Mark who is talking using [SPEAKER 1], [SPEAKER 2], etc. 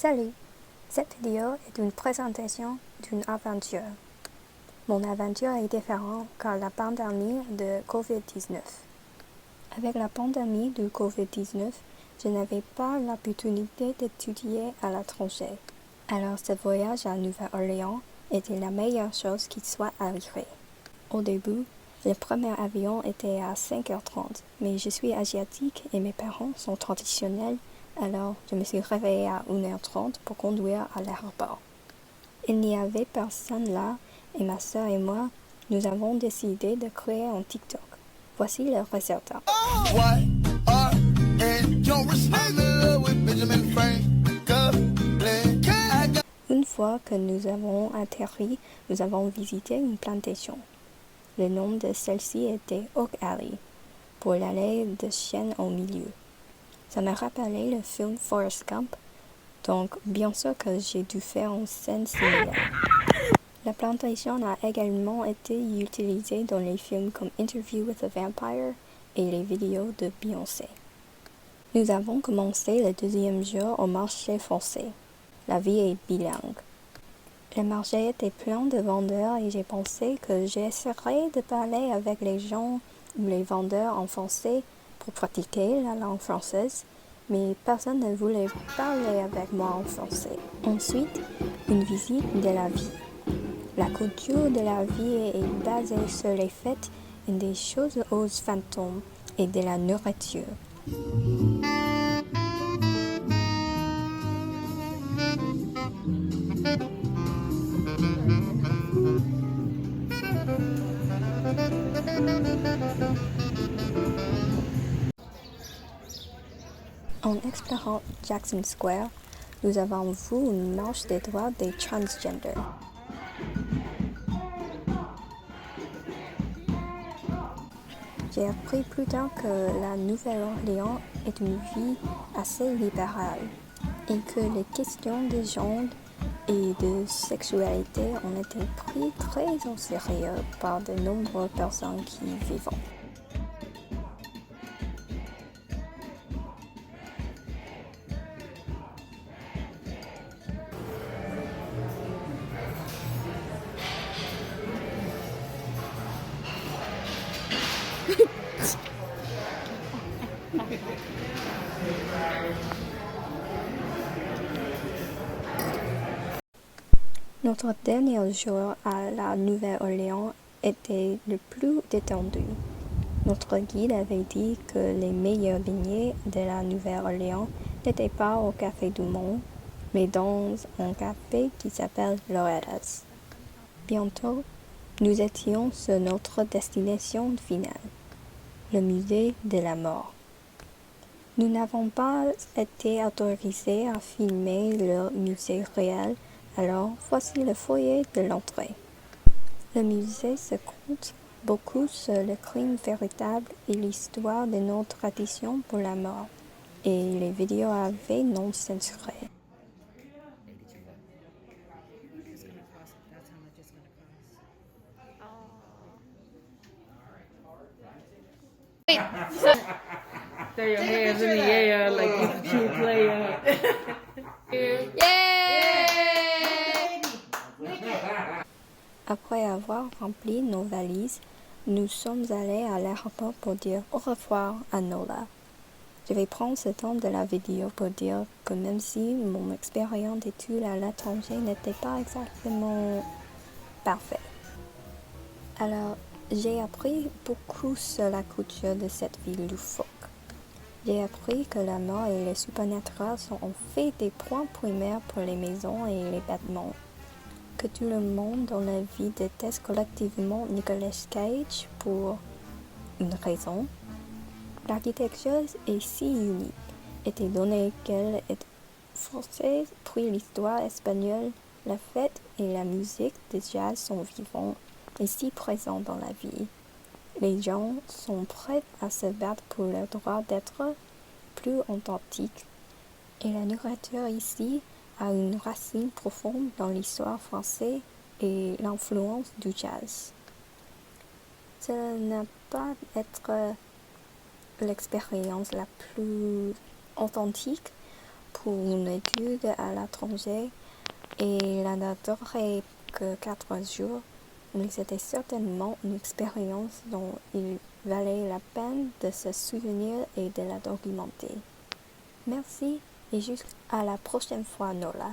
[SPEAKER 1] Salut! Cette vidéo est une présentation d'une aventure. Mon aventure est différente car la pandémie de COVID-19. Avec la pandémie de COVID-19, je n'avais pas l'opportunité d'étudier à l'étranger. Alors ce voyage à Nouvelle-Orléans était la meilleure chose qui soit arrivée. Au début, le premier avion était à 5h30, mais je suis asiatique et mes parents sont traditionnels, alors je me suis réveillée à 1h30 pour conduire à l'aéroport. Il n'y avait personne là et ma soeur et moi, nous avons décidé de créer un TikTok. Voici le résultat. Une fois que nous avons atterri, nous avons visité une plantation. Le nom de celle-ci était Oak Alley, pour l'allée de chêne au milieu. Ça m'a rappelé le film Forrest Gump, donc bien sûr que j'ai dû faire une scène similaire. La plantation a également été utilisée dans les films comme Interview with a Vampire et les vidéos de Beyoncé. Nous avons commencé le deuxième jour au marché français. La vie est bilingue. Le marché était plein de vendeurs et j'ai pensé que j'essaierais de parler avec les gens ou les vendeurs en français pour pratiquer la langue française, mais personne ne voulait parler avec moi en français. Ensuite, une visite de la vie. La culture de la vie est basée sur les fêtes et des choses aux fantômes et de la nourriture. En explorant Jackson Square, nous avons vu une marche des droits des transgenders. J'ai appris plus tard que la Nouvelle-Orléans est une ville assez libérale et que les questions de genre et de sexualité ont été prises très au sérieux par de nombreuses personnes qui y vivent. Notre dernier jour à la Nouvelle-Orléans était le plus détendu. Notre guide avait dit que les meilleurs beignets de la Nouvelle-Orléans n'étaient pas au Café du Monde, mais dans un café qui s'appelle Loretta's. Bientôt, nous étions sur notre destination finale, le musée de la mort. Nous n'avons pas été autorisés à filmer le musée réel, alors voici le foyer de l'entrée. Le musée se compte beaucoup sur le crime véritable et l'histoire de nos traditions pour la mort, et les vidéos avaient non censuré.
[SPEAKER 2] Wait, so throw your hands in the air like you're a true player. Yay!
[SPEAKER 1] Après avoir rempli nos valises, nous sommes allés à l'aéroport pour dire au revoir à Nola. Je vais prendre ce temps de la vidéo pour dire que même si mon expérience d'études à l'étranger n'était pas exactement parfaite. Alors, j'ai appris beaucoup sur la culture de cette ville loufoque. J'ai appris que la mort et le supernatural sont en fait des points primaires pour les maisons et les bâtiments. Que tout le monde dans la vie déteste collectivement Nicolas Cage pour une raison. L'architecture est si unique, étant donné qu'elle est française, puis l'histoire espagnole, la fête et la musique de jazz sont vivants et si présents dans la vie. Les gens sont prêts à se battre pour leur droit d'être plus authentiques. Et la nourriture ici a une racine profonde dans l'histoire française et l'influence du jazz. Cela n'a pas être l'expérience la plus authentique, pour une étude à l'étranger et la n'adorait que 4 jours, mais c'était certainement une expérience dont il valait la peine de se souvenir et de la documenter. Merci et jusqu'à la prochaine fois, Nola.